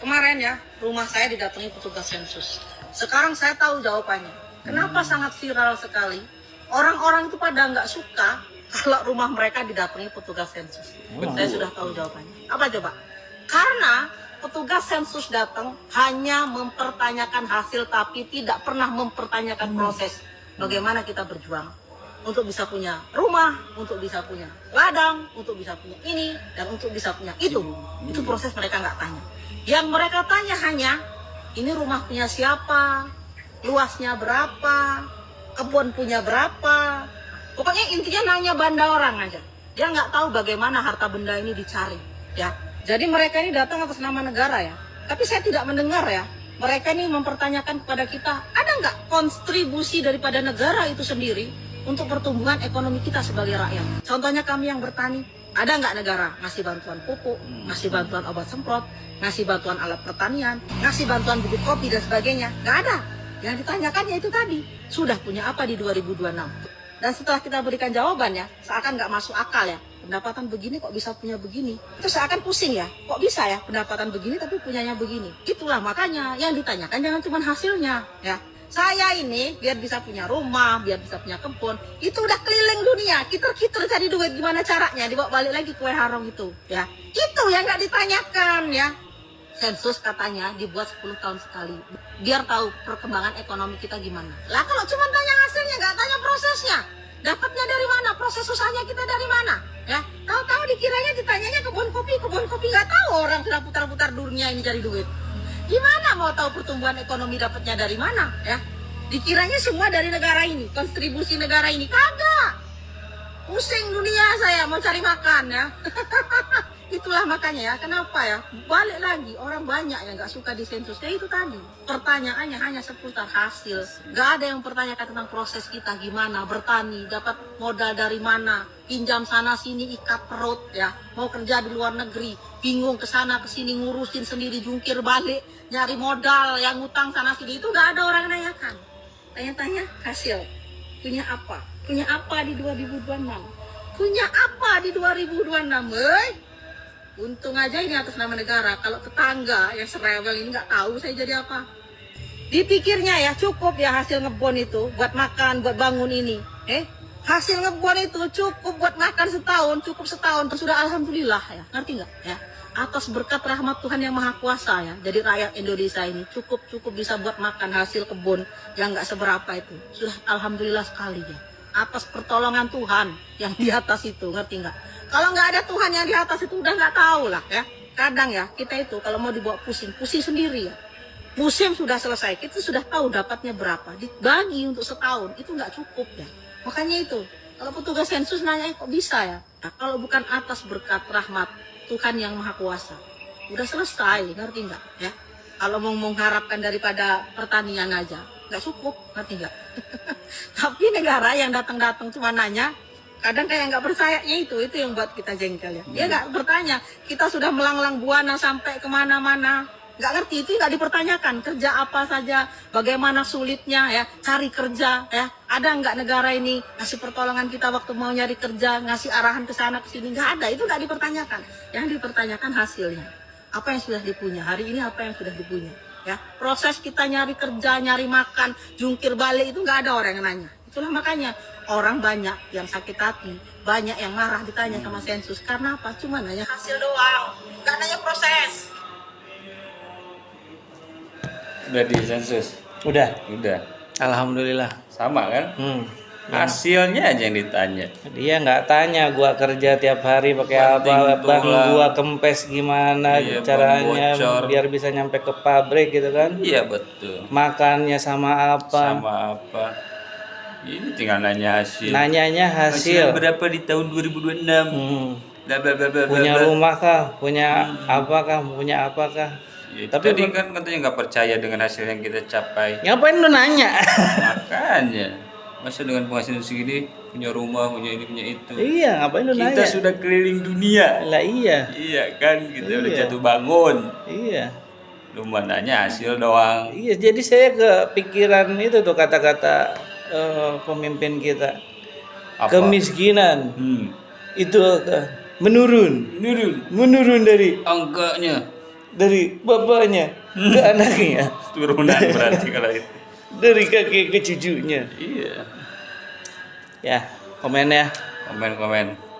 Kemarin ya, rumah saya didatangi petugas sensus. Sekarang saya tahu jawabannya. Kenapa sangat viral sekali? Orang-orang itu pada nggak suka kalau rumah mereka didatangi petugas sensus. Saya sudah tahu jawabannya. Apa coba? Karena petugas sensus datang hanya mempertanyakan hasil tapi tidak pernah mempertanyakan proses bagaimana kita berjuang untuk bisa punya rumah, untuk bisa punya ladang, untuk bisa punya ini dan untuk bisa punya itu. Itu proses mereka nggak tanya. Yang mereka tanya hanya ini rumah punya siapa, luasnya berapa, kebun punya berapa. Pokoknya intinya nanya banda orang aja. Dia nggak tahu bagaimana harta benda ini dicari, ya. Jadi mereka ini datang atas nama negara ya. Tapi saya tidak mendengar ya. Mereka ini mempertanyakan kepada kita, ada nggak kontribusi daripada negara itu sendiri untuk pertumbuhan ekonomi kita sebagai rakyat. Contohnya kami yang bertani, ada nggak negara ngasih bantuan pupuk, ngasih bantuan obat semprot, ngasih bantuan alat pertanian, ngasih bantuan bibit kopi dan sebagainya? Nggak ada. Yang ditanyakan ya itu tadi, sudah punya apa di 2026? Dan setelah kita berikan jawabannya, seakan nggak masuk akal ya. Pendapatan begini kok bisa punya begini? Itu seakan pusing ya. Kok bisa ya pendapatan begini tapi punyanya begini? Itulah makanya yang ditanyakan jangan cuma hasilnya ya. Saya ini biar bisa punya rumah, biar bisa punya kebun, itu udah keliling dunia, kiter-kiter cari duit gimana caranya, dibawa balik lagi kue harong itu ya. Itu yang nggak ditanyakan ya. Sensus katanya dibuat 10 tahun sekali biar tahu perkembangan ekonomi kita gimana. Lah kalau cuma tanya hasilnya nggak tanya prosesnya, dapatnya dari mana, proses usahanya kita dari mana ya. Tahu-tahu dikiranya ditanyanya kebun kopi nggak tahu orang sudah putar-putar dunia ini cari duit. Gimana mau tahu pertumbuhan ekonomi dapatnya dari mana ya? Dikiranya semua dari negara ini, kontribusi negara ini. Kagak. Pusing dunia saya mau cari makan ya. Itulah makanya ya, kenapa ya? Balik lagi, orang banyak yang nggak suka di sensus. Ya itu tadi, pertanyaannya hanya seputar hasil. Nggak ada yang mempertanyakan tentang proses kita gimana, bertani, dapat modal dari mana, pinjam sana sini ikat perut ya, mau kerja di luar negeri, bingung ke sana ke sini ngurusin sendiri, jungkir balik, nyari modal, yang ngutang sana sini, itu nggak ada orang nanyakan. Tanya-tanya hasil, punya apa? Punya apa di 2026? Punya apa di 2026? Untung aja ini atas nama negara. Kalau tetangga yang serewel ini nggak tahu saya jadi apa. Dipikirnya ya cukup ya hasil ngebon itu buat makan, buat bangun ini. Hasil ngebon itu cukup buat makan setahun, cukup setahun. Sudah alhamdulillah ya. Ngerti nggak ya? Atas berkat rahmat Tuhan yang Maha Kuasa ya. Jadi rakyat Indonesia ini cukup bisa buat makan hasil kebun yang nggak seberapa itu. Sudah alhamdulillah sekali ya. Atas pertolongan Tuhan yang di atas itu, ngerti nggak? Kalau nggak ada Tuhan yang di atas itu udah nggak tahu lah ya. Kadang ya kita itu kalau mau dibawa pusing sendiri ya. Musim sudah selesai, kita sudah tahu dapatnya berapa. Dibagi untuk setahun itu nggak cukup ya. Makanya itu kalau petugas sensus nanya kok bisa ya. Nah, kalau bukan atas berkat rahmat Tuhan yang Maha Kuasa, udah selesai, ngerti nggak ya? Kalau mau mengharapkan daripada pertanian aja nggak cukup, ngerti nggak? Tapi negara yang datang cuma nanya. Kadang kayak nggak percayanya itu yang buat kita jengkel ya. Dia nggak bertanya, kita sudah melanglang buana sampai kemana-mana, nggak ngerti, itu nggak dipertanyakan. Kerja apa saja, bagaimana sulitnya ya, cari kerja ya. Ada nggak negara ini ngasih pertolongan kita waktu mau nyari kerja, ngasih arahan ke sana ke sini? Nggak ada, itu nggak dipertanyakan. Yang dipertanyakan hasilnya, apa yang sudah dipunya hari ini, apa yang sudah dipunya ya. Proses kita nyari kerja, nyari makan, jungkir balik itu nggak ada orang yang nanya. Itulah makanya orang banyak yang sakit hati, banyak yang marah ditanya sama sensus. Karena apa? Cuma nanya hasil doang, nggak nanya proses. Udah di sensus? Udah. Alhamdulillah. Sama kan? Hasilnya aja yang ditanya. Dia nggak tanya gua kerja tiap hari pakai apa, ban gua kempes gimana caranya biar bisa nyampe ke pabrik gitu kan? Iya betul. Makannya sama apa? Ini tinggal nanya hasil. Nanyanya hasil. Berapa di tahun 2026? Bla bla bla bla. Punya rumah kah? Punya apakah? Punya apakah? Ya, tapi tadi kan katanya nggak percaya dengan hasil yang kita capai. Ngapain lu nanya? Makanya, masa dengan penghasilan segini punya rumah, punya ini, punya itu. Iya, ngapain lu nanya? Kita sudah keliling dunia. Lah iya. Iya kan, kita udah jatuh bangun. Iya. Lu mau nanya hasil doang. Iya, jadi saya kepikiran itu tuh kata-kata pemimpin kita. Apa? Kemiskinan itu menurun dari angkanya dari bapaknya ke anaknya, Turunan berarti kalau itu. dari kakek ke cucunya. Iya. Ya, komen ya. Komen-komen.